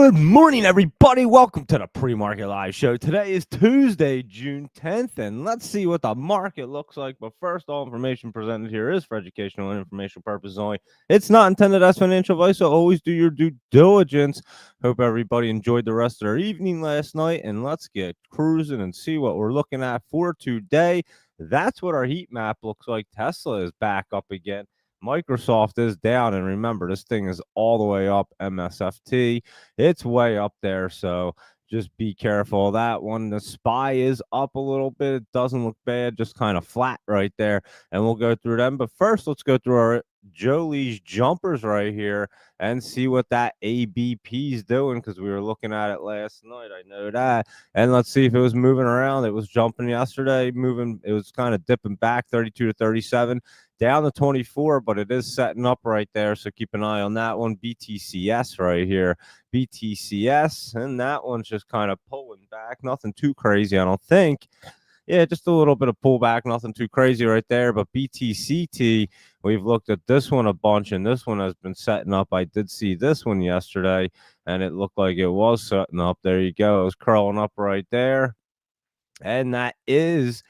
Good morning, everybody. Welcome to the Pre-Market Live Show. Today is Tuesday, June 10th, and let's see what the market looks like. But first, all information presented here is for educational and informational purposes only. It's not intended as financial advice, so always do your due diligence. Hope everybody enjoyed the rest of their evening last night, and let's get cruising and see what we're looking at for today. That's what our heat map looks like. Tesla is back up again. Microsoft is down, and remember, this thing is all the way up. MSFT, it's way up there, so just be careful of that one. The SPY is up a little bit. It doesn't look bad, just kind of flat right there, and we'll go through them. But first, let's go through our Jolie's jumpers right here and see what that ABP is doing, because we were looking at it last night. I know that. And let's see if it was moving around. It was jumping yesterday, moving. It was kind of dipping back 32 to 37, down to 24, but it is setting up right there. So keep an eye on that one. BTCS right here. BTCS, and that one's just kind of pulling back. Nothing too crazy, I don't think. Yeah, just a little bit of pullback, nothing too crazy right there. But BTCT, we've looked at this one a bunch, and this one has been setting up. I did see this one yesterday, and it looked like it was setting up. There you go. It was curling up right there. And that is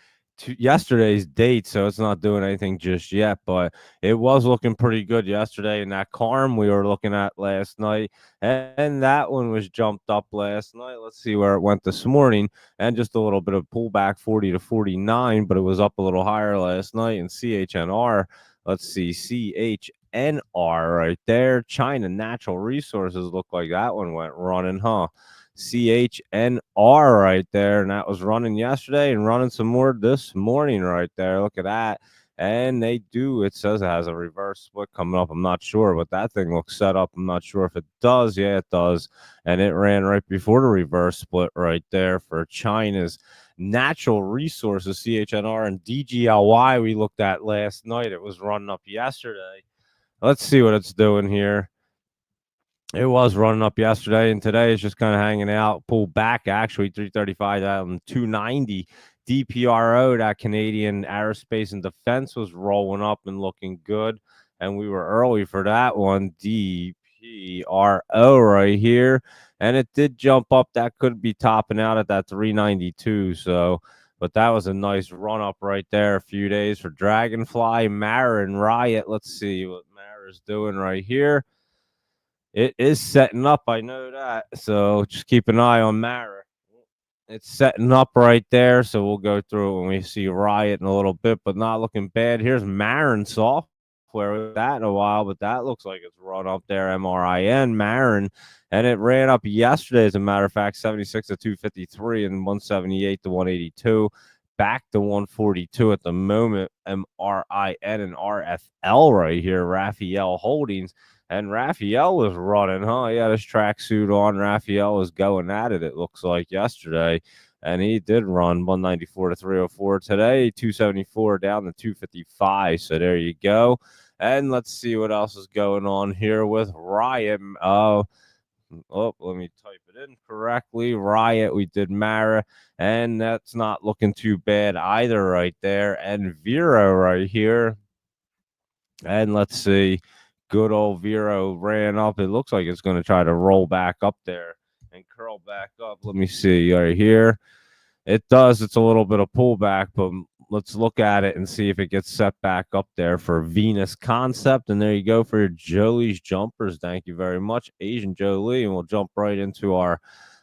yesterday's date, so it's not doing anything just yet, but it was looking pretty good yesterday. And that CARM we were looking at last night, and that one was jumped up last night. Let's see where it went this morning, and just a little bit of pullback, 40 to 49, but it was up a little higher last night. And CHNR, let's see, CHNR right there, China Natural Resources, look like that one went running, huh? CHNR right there, and that was running yesterday and running some more this morning right there. Look at that. And they do, it says it has a reverse split coming up. I'm not sure, but that thing looks set up. I'm not sure if it does. Yeah, it does. And it ran right before the reverse split right there for China's Natural Resources, CHNR, and DGLY we looked at last night. It was running up yesterday. Let's see what it's doing here. It was running up yesterday, and today it's just kind of hanging out, pulled back actually 335 down 290. DPRO, that Canadian Aerospace and Defense, was rolling up and looking good, and we were early for that one. DPRO right here, and it did jump up. That could be topping out at that 392. So, but that was a nice run up right there. A few days for Dragonfly, Mara, and Riot. Let's see what Mara's doing right here. It is setting up, I know that. So just keep an eye on Mara. It's setting up right there. So we'll go through it when we see Riot in a little bit, but not looking bad. Here's Marin Software. With that in a while, but that looks like it's run up there. MRIN, Marin. And it ran up yesterday, as a matter of fact, 76 to 253 and 178 to 182. Back to 142 at the moment. MRIN and RFL right here. Raphael Holdings. And Raphael was running, huh? He had his tracksuit on. Raphael was going at it, it looks like, yesterday. And he did run 194 to 304 today, 274 down to 255. So there you go. And let's see what else is going on here with Riot. Let me type it in correctly. Riot, we did Mara, and that's not looking too bad either right there. And Vero right here. And let's see. Good old Vero ran up. It looks like it's going to try to roll back up there and curl back up. Let me see right here. It does. It's a little bit of pullback, but let's look at it and see if it gets set back up there for Venus Concept. And there you go for your Jolie's jumpers. Thank you very much, Asian Jolie. And we'll jump right into our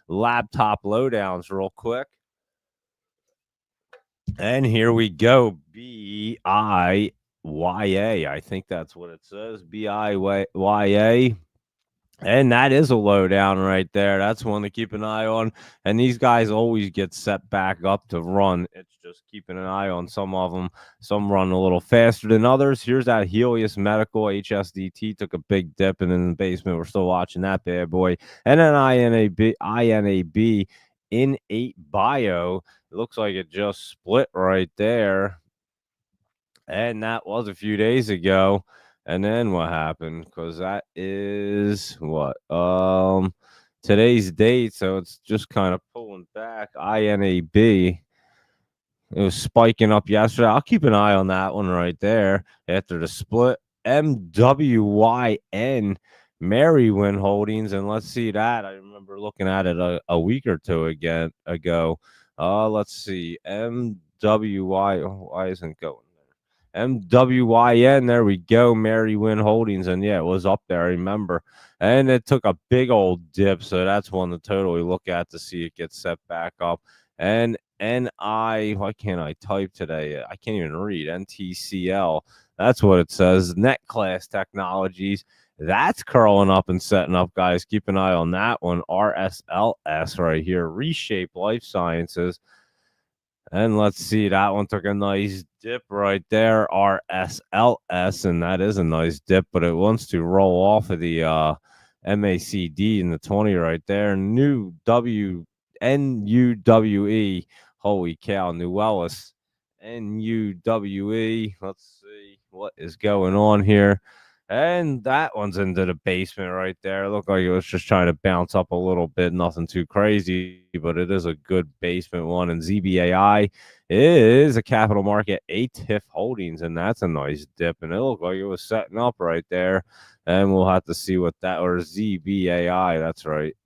laptop lowdowns real quick. And here we go. BIYA. I think that's what it says. BIYA. And that is a lowdown right there. That's one to keep an eye on. And these guys always get set back up to run. It's just keeping an eye on some of them. Some run a little faster than others. Here's that Helios Medical. HSDT took a big dip, and in the basement, we're still watching that bad boy. And then INAB in 8 Bio. It looks like it just split right there. And that was a few days ago. And then what happened? Because that is what? Today's date. So it's just kind of pulling back. INAB. It was spiking up yesterday. I'll keep an eye on that one right there after the split. MWYN. Merriwin Holdings, and let's see that. I remember looking at it a week or two ago. Let's see. MWY. Oh, why isn't it going there? MWYN. There we go. Merriwin Holdings, and yeah, it was up there. I remember, and it took a big old dip. So that's one to totally look at to see it get set back up. And NI. Why can't I type today? I can't even read. NTCL. That's what it says. Net Class Technologies. That's curling up and setting up, guys. Keep an eye on that one. RSLS right here. Reshape Life Sciences. And let's see, that one took a nice dip right there. RSLS, and that is a nice dip, but it wants to roll off of the MACD in the 20 right there. New NUWE. Holy cow, Nuwellis. NUWE. Let's see what is going on here. And that one's into the basement right there. Looked like it was just trying to bounce up a little bit. Nothing too crazy, but it is a good basement one. And ZBAI is a capital market ATIF Holdings, and that's a nice dip. And it looked like it was setting up right there. And we'll have to see what that, or ZBAI, that's right.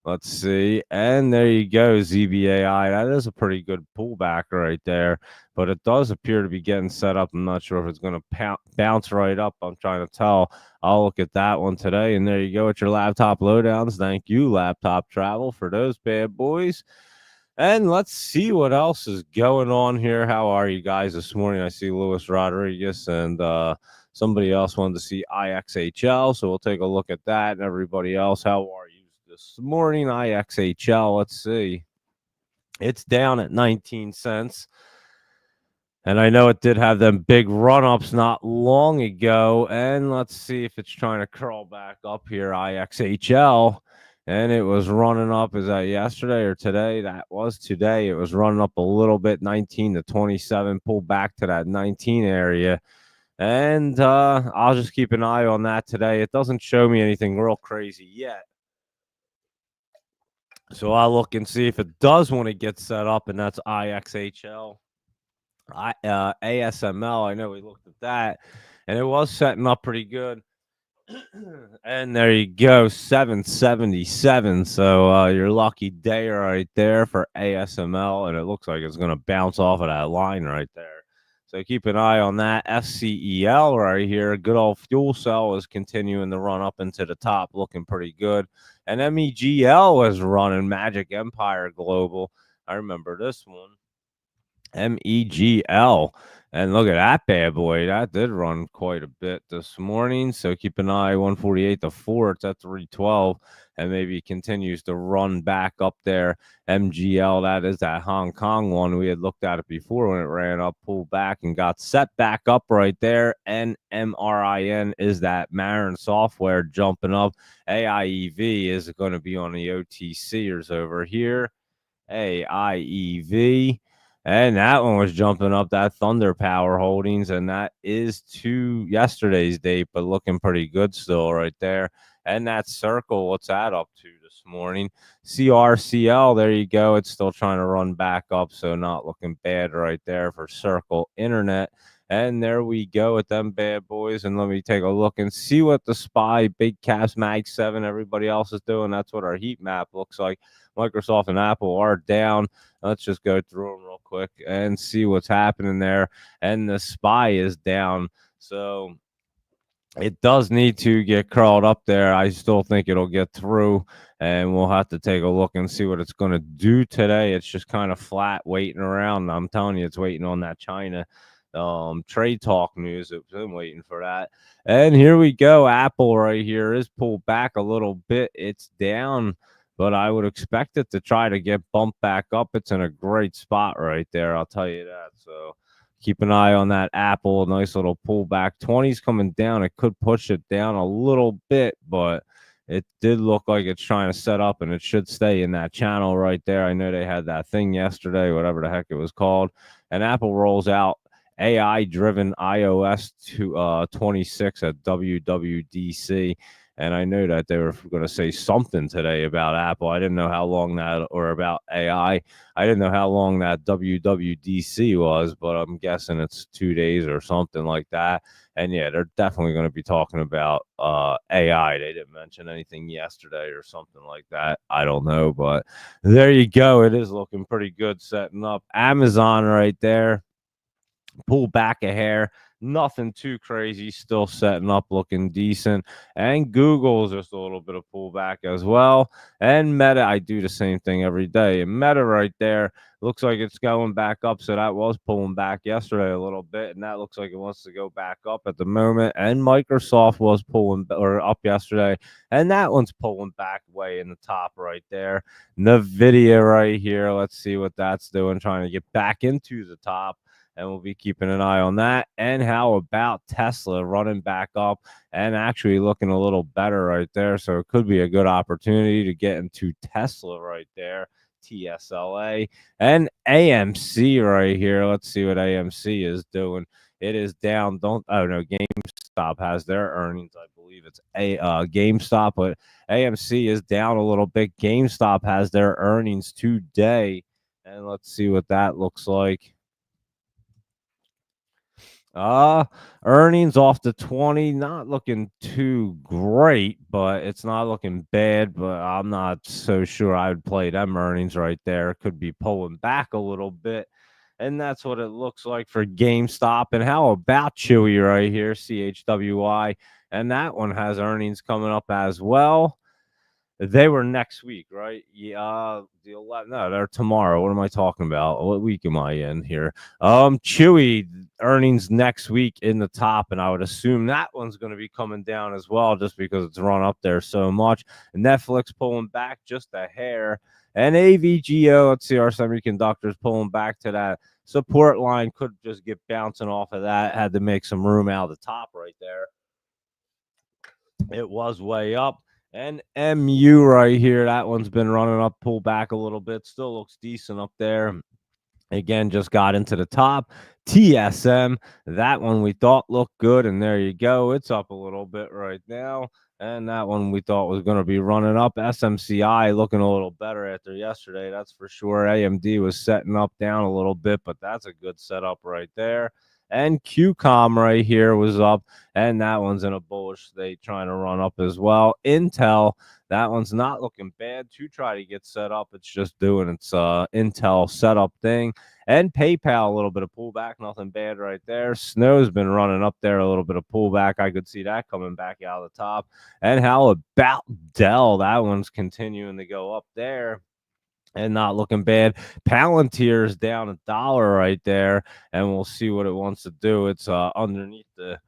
Let's see. And there you go, ZBAI. That is a pretty good pullback right there, but it does appear to be getting set up. I'm not sure if it's going to bounce right up. I'm trying to tell. I'll look at that one today. And there you go at your laptop lowdowns. Thank you, Laptop Travel, for those bad boys. And let's see what else is going on here. How are you guys this morning? I see Luis Rodriguez and somebody else wanted to see IXHL. So we'll take a look at that. And everybody else, how are you this morning? IXHL, let's see. It's down at 19 cents. And I know it did have them big run-ups not long ago. And let's see if it's trying to curl back up here, IXHL. And it was running up. Is that yesterday or today? That was today. It was running up a little bit, 19 to 27, pulled back to that 19 area. And I'll just keep an eye on that today. It doesn't show me anything real crazy yet. So I'll look and see if it does want to get set up, and that's IXHL. ASML, I know we looked at that, and it was setting up pretty good. And there you go, 777. So your lucky day right there for ASML, and it looks like it's going to bounce off of that line right there. So keep an eye on that. FCEL right here, good old fuel cell is continuing to run up into the top, looking pretty good. And MEGL is running, Magic Empire Global. I remember this one. MEGL. And look at that bad boy. That did run quite a bit this morning. So keep an eye, 148 to 4. It's at 312. And maybe it continues to run back up there. MGL, that is that Hong Kong one. We had looked at it before when it ran up, pulled back, and got set back up right there. NMRIN is that Marin software jumping up. AIEV is going to be on the OTCers over here. AIEV. And that one was jumping up, that Thunder Power Holdings, and that is to yesterday's date, but looking pretty good still right there. And that Circle, what's that up to this morning? CRCL, there you go. It's still trying to run back up, so not looking bad right there for Circle Internet. And there we go with them bad boys. And let me take a look and see what the SPY, Big Caps, Mag 7, everybody else is doing. That's what our heat map looks like. Microsoft and Apple are down. Let's just go through them real quick and see what's happening there. And the SPY is down. So it does need to get curled up there. I still think it'll get through, and we'll have to take a look and see what it's going to do today. It's just kind of flat waiting around. I'm telling you, it's waiting on that China trade talk news. I've been waiting for that. And here we go. Apple right here is pulled back a little bit. It's down, but I would expect it to try to get bumped back up. It's in a great spot right there, I'll tell you that. So keep an eye on that Apple. Nice little pullback. 20's coming down. It could push it down a little bit, but it did look like it's trying to set up, and it should stay in that channel right there. I know they had that thing yesterday, whatever the heck it was called. And Apple rolls out AI driven iOS 26 at WWDC. And I know that they were going to say something today about Apple. I didn't know how long that, or about AI. I didn't know how long that WWDC was, but I'm guessing it's 2 days or something like that. And yeah, they're definitely going to be talking about AI. They didn't mention anything yesterday or something like that. I don't know, but there you go. It is looking pretty good setting up. Amazon right there. Pull back a hair. Nothing too crazy. Still setting up, looking decent. And Google's just a little bit of pullback as well. And Meta, I do the same thing every day. And Meta right there looks like it's going back up. So that was pulling back yesterday a little bit. And that looks like it wants to go back up at the moment. And Microsoft was pulling or up yesterday. And that one's pulling back way in the top right there. NVIDIA right here. Let's see what that's doing. Trying to get back into the top. And we'll be keeping an eye on that. And how about Tesla running back up and actually looking a little better right there? So it could be a good opportunity to get into Tesla right there. TSLA and AMC right here. Let's see what AMC is doing. It is down. GameStop has their earnings. I believe it's GameStop, but AMC is down a little bit. GameStop has their earnings today. And let's see what that looks like. Earnings off the 20, not looking too great, but it's not looking bad. But I'm not so sure I would play them earnings right there. Could be pulling back a little bit. And that's what it looks like for GameStop. And how about Chewy right here, CHWI? And that one has earnings coming up as well. They were next week, right? Yeah, the 11th. No, they're tomorrow. What am I talking about? What week am I in here? Chewy earnings next week in the top, and I would assume that one's going to be coming down as well, just because it's run up there so much. Netflix pulling back just a hair, and AVGO. Let's see, our semiconductors pulling back to that support line. Could just get bouncing off of that. Had to make some room out of the top right there. It was way up. And MU right here, that one's been running up, pull back a little bit. Still looks decent up there. Again, just got into the top. TSM, that one we thought looked good, and there you go. It's up a little bit right now. And that one we thought was going to be running up. SMCI looking a little better after yesterday, that's for sure. AMD was setting up down a little bit, but that's a good setup right there. And QCOM right here was up, and that one's in a bullish state, trying to run up as well. Intel, that one's not looking bad to try to get set up. It's just doing its Intel setup thing. And PayPal, a little bit of pullback, nothing bad right there. Snow's been running up there, a little bit of pullback. I could see that coming back out of the top. And how about Dell? That one's continuing to go up there and not looking bad. Palantir is down $1 right there, and we'll see what it wants to do. It's underneath the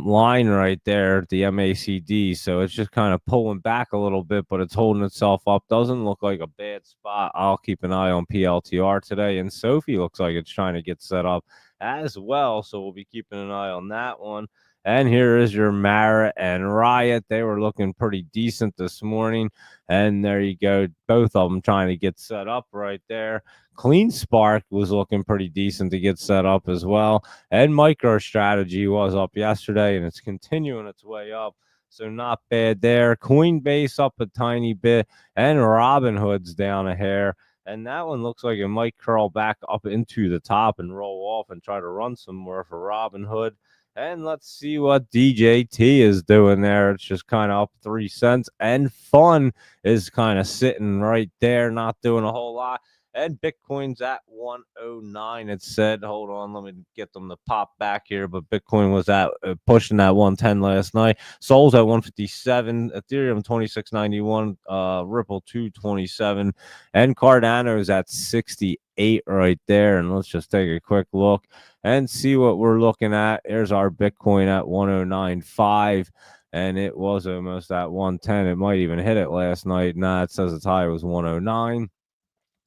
line right there, the MACD. So it's just kind of pulling back a little bit, but it's holding itself up. Doesn't look like a bad spot. I'll keep an eye on PLTR today. And Sophie looks like it's trying to get set up as well. So we'll be keeping an eye on that one. And here is your Mara and Riot. They were looking pretty decent this morning. And there you go. Both of them trying to get set up right there. CleanSpark was looking pretty decent to get set up as well. And MicroStrategy was up yesterday, and it's continuing its way up. So not bad there. Coinbase up a tiny bit, and Robinhood's down a hair. And that one looks like it might curl back up into the top and roll off and try to run some more for Robinhood. And let's see what DJT is doing there. It's just kind of up 3 cents. And Fun is kind of sitting right there, not doing a whole lot. And Bitcoin's at 109. It said, hold on, let me get them to pop back here. But Bitcoin was at pushing that 110 last night. Sol's at 157. Ethereum 2691. Ripple 227. And Cardano's at 68 right there. And let's just take a quick look and see what we're looking at. Here's our Bitcoin at 109.5. And it was almost at 110. It might even hit it last night. Nah, it says its high was 109.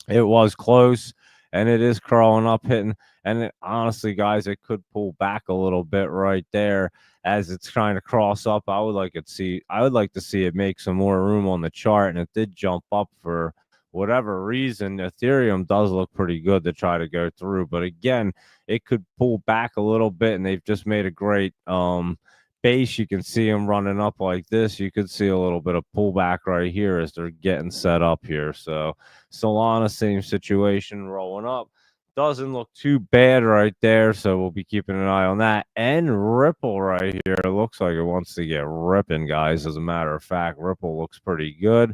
It was close, and it is crawling up, hitting. And honestly, guys, it could pull back a little bit right there as it's trying to cross up. I would like to see it make some more room on the chart, and it did jump up for whatever reason, Ethereum does look pretty good to try to go through. But again, it could pull back a little bit, and they've just made a great base. You can see them running up like this. You could see a little bit of pullback right here as they're getting set up here. So Solana, same situation, rolling up. Doesn't look too bad right there, so we'll be keeping an eye on that. And Ripple right here, it looks like it wants to get ripping, guys. As a matter of fact, Ripple looks pretty good.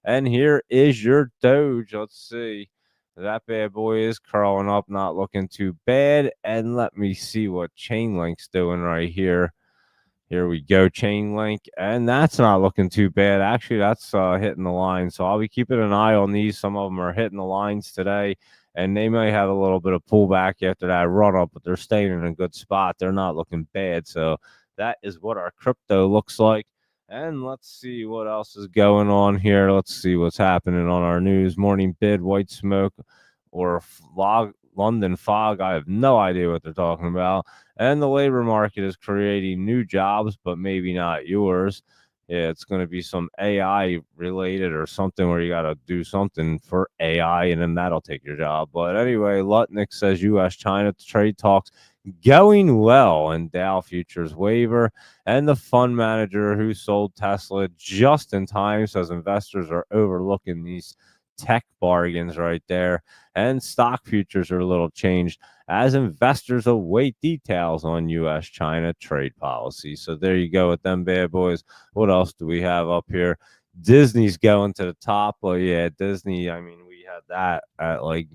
And here is your Doge. Let's see. That bad boy is curling up, not looking too bad. And let me see what Chainlink's doing right here. Here we go, Chainlink, and that's not looking too bad. Actually, that's hitting the line, so I'll be keeping an eye on these. Some of them are hitting the lines today, and they may have a little bit of pullback after that run up, but they're staying in a good spot. They're not looking bad, so that is what our crypto looks like. And let's see what else is going on here. Let's see what's happening on our news. Morning bid, white smoke, or London fog. I have no idea what they're talking about. And the labor market is creating new jobs, but maybe not yours. Yeah, it's going to be some AI related or something where you got to do something for AI, and then that'll take your job. But anyway, Lutnick says U.S.-China trade talks going well, and Dow futures waiver. And the fund manager who sold Tesla just in time says investors are overlooking these tech bargains right there. And stock futures are a little changed as investors await details on U.S.-China trade policy. So there you go with them bad boys. What else do we have up here? Disney's going to the top. Well, yeah, Disney, I mean, we had that at like,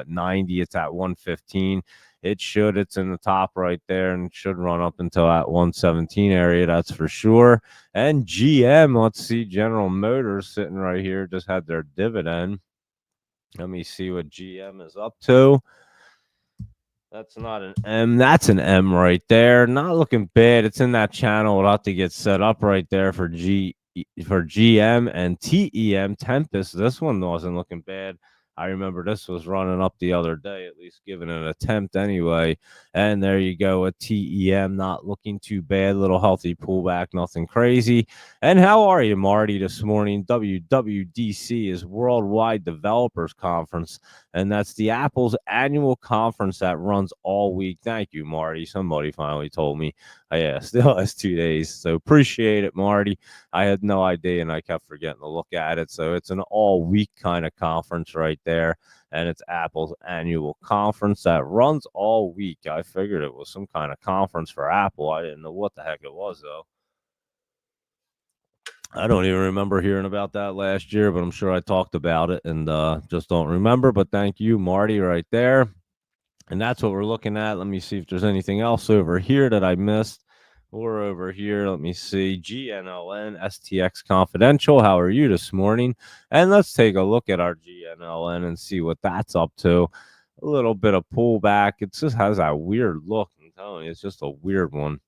90? It's at 115. It should. It's in the top right there and should run up until that 117 area. That's for sure. And GM, let's see, General Motors sitting right here, just had their dividend. Let me see what GM is up to. That's not an M. That's an M right there. Not looking bad. It's in that channel. It'll have to get set up right there for GM and TEM Tempest. This one wasn't looking bad. I remember this was running up the other day, at least giving an attempt anyway. And there you go with TEM, not looking too bad. Little healthy pullback, nothing crazy. And how are you, Marty, this morning? WWDC is Worldwide Developers Conference, and that's the Apple's annual conference that runs all week. Thank you, Marty. Somebody finally told me. Yeah, still has 2 days. So appreciate it, Marty. I had no idea, and I kept forgetting to look at it. So it's an all-week kind of conference right there, and it's Apple's annual conference that runs all week. I figured it was some kind of conference for Apple. I didn't know what the heck it was, though. I don't even remember hearing about that last year, but I'm sure I talked about it and just don't remember. But thank you, Marty, right there. And that's what we're looking at. Let me see if there's anything else over here that I missed. Or over here, let me see. GNLN, STX Confidential. How are you this morning? And let's take a look at our GNLN and see what that's up to. A little bit of pullback. It just has that weird look. I'm telling you, it's just a weird one.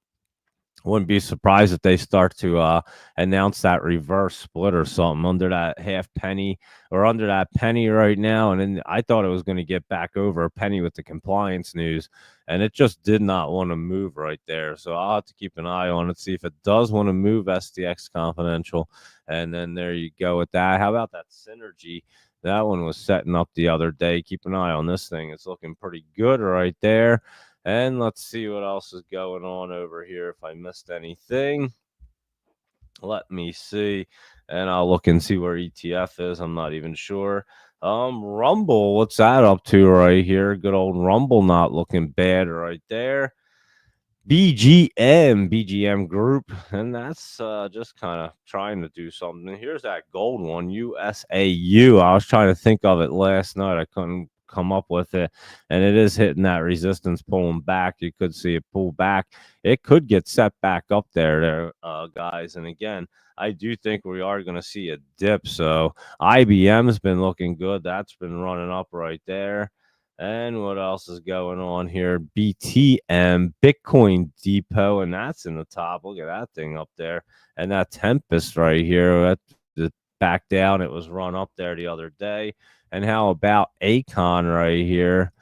Wouldn't be surprised if they start to announce that reverse split or something under that half penny or under that penny right now. And then I thought it was going to get back over a penny with the compliance news, and it just did not want to move right there. So I'll have to keep an eye on it, see if it does want to move. STX Confidential. And then there you go with that. How about that Synergy? That one was setting up the other day. Keep an eye on this thing. It's looking pretty good right there. And let's see what else is going on over here. If I missed anything, let me see. And I'll look and see where ETF is. I'm not even sure. Rumble, what's that up to right here? Good old Rumble, not looking bad right there. BGM Group, and that's just kind of trying to do something. Here's that gold one, USAU. I was trying to think of it last night. I couldn't come up with it, and it is hitting that resistance, pulling back. You could see it pull back. It could get set back up there, guys. And again, I do think we are going to see a dip. So IBM's been looking good. That's been running up right there. And what else is going on here? BTM, Bitcoin Depot, and that's in the top. Look at that thing up there. And that Tempest right here, that back down. It was run up there the other day. And how about Acon right here?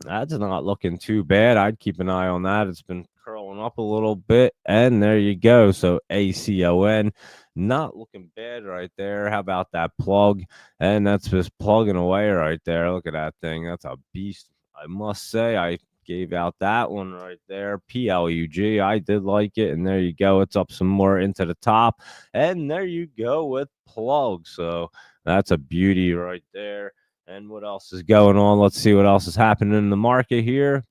That's not looking too bad. I'd keep an eye on that. It's been curling going up a little bit, and there you go. So ACON, not looking bad right there. How about that plug? And that's just plugging away right there. Look at that thing. That's a beast. I must say, I gave out that one right there. PLUG. I did like it. And there you go. It's up some more into the top. And there you go with plug. So that's a beauty right there. And what else is going on? Let's see what else is happening in the market here.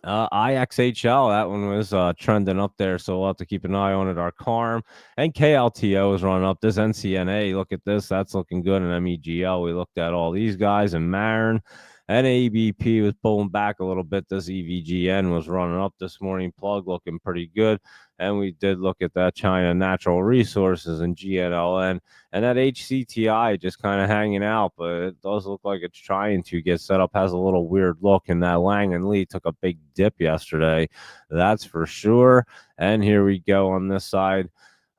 IXHL, that one was trending up there, so we'll have to keep an eye on it. Our CARM and KLTO is running up. This NCNA, look at this, that's looking good. And MEGL, we looked at all these guys, and Marin and ABP was pulling back a little bit. This EVGN was running up this morning. Plug looking pretty good. And we did look at that China Natural Resources and GNLN, and that HCTI just kind of hanging out, but it does look like it's trying to get set up. Has a little weird look, and that Lang and Lee took a big dip yesterday, that's for sure. And here we go on this side.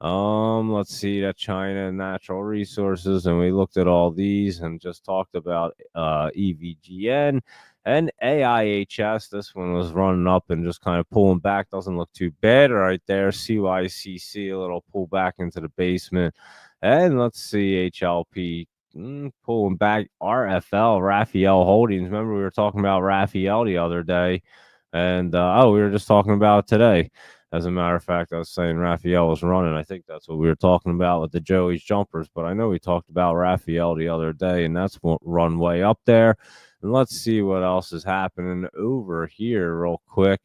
Let's see that China Natural Resources, and we looked at all these and just talked about EVGN and AIHS. This one was running up and just kind of pulling back. Doesn't look too bad right there. CYCC, a little pull back into the basement. And let's see HLP pulling back. RFL, Raphael Holdings. Remember we were talking about Raphael the other day. And, we were just talking about it today. As a matter of fact, I was saying Raphael was running. I think that's what we were talking about with the Joey's jumpers. But I know we talked about Raphael the other day, and that's what run way up there. And let's see what else is happening over here real quick.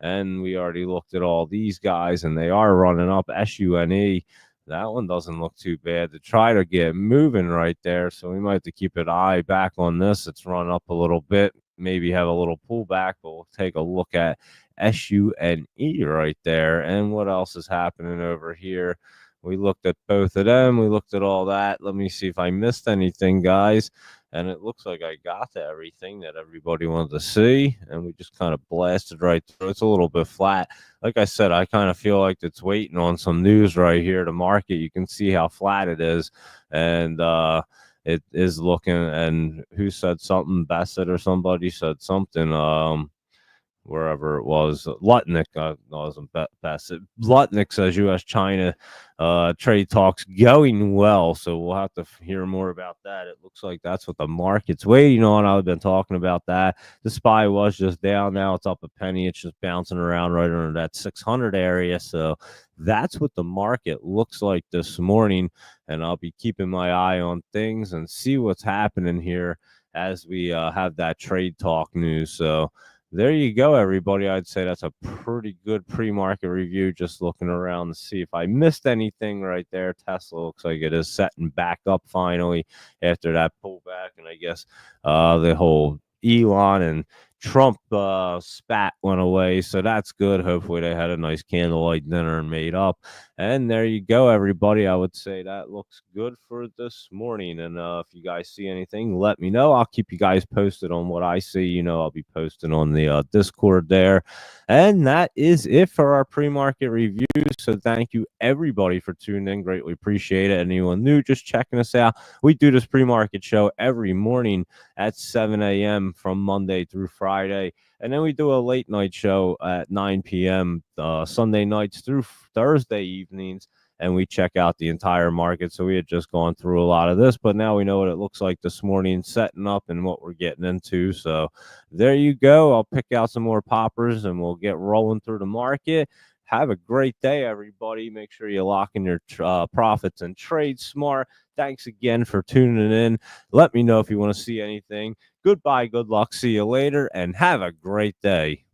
And we already looked at all these guys, and they are running up. SUNE, that one doesn't look too bad to try to get moving right there. So we might have to keep an eye back on this. It's run up a little bit, maybe have a little pullback, but we'll take a look at SUNE right there. And what else is happening over here? We looked at both of them. We looked at all that. Let me see if I missed anything, guys. And it looks like I got to everything that everybody wanted to see. And we just kind of blasted right through. It's a little bit flat. Like I said, I kind of feel like it's waiting on some news right here to market. You can see how flat it is. And it is looking, and who said something? Bassett or somebody said something. Wherever it was, Lutnick, wasn't Bassett. Lutnick says U.S.-China trade talks going well, so we'll have to hear more about that. It looks like that's what the market's waiting on. I've been talking about that. The SPY was just down. Now it's up a penny. It's just bouncing around right under that 600 area. So that's what the market looks like this morning, and I'll be keeping my eye on things and see what's happening here as we have that trade talk news. So there you go, everybody. I'd say that's a pretty good pre-market review. Just looking around to see if I missed anything right there. Tesla looks like it is setting back up finally after that pullback. And I guess the whole Elon and Trump spat went away, so that's good. Hopefully they had a nice candlelight dinner and made up. And there you go, everybody. I would say that looks good for this morning. And if you guys see anything, let me know. I'll keep you guys posted on what I see. You know, I'll be posting on the Discord there. And that is it for our pre-market review. So thank you, everybody, for tuning in. Greatly appreciate it. Anyone new just checking us out, we do this pre-market show every morning at 7 a.m. from Monday through Friday. And then we do a late night show at 9 p.m. Sunday nights through Thursday evenings, and we check out the entire market. So we had just gone through a lot of this, but now we know what it looks like this morning, setting up and what we're getting into. So there you go. I'll pick out some more poppers, and we'll get rolling through the market. Have a great day, everybody. Make sure you lock in your profits and trade smart. Thanks again for tuning in. Let me know if you want to see anything. Goodbye, good luck, see you later, and have a great day.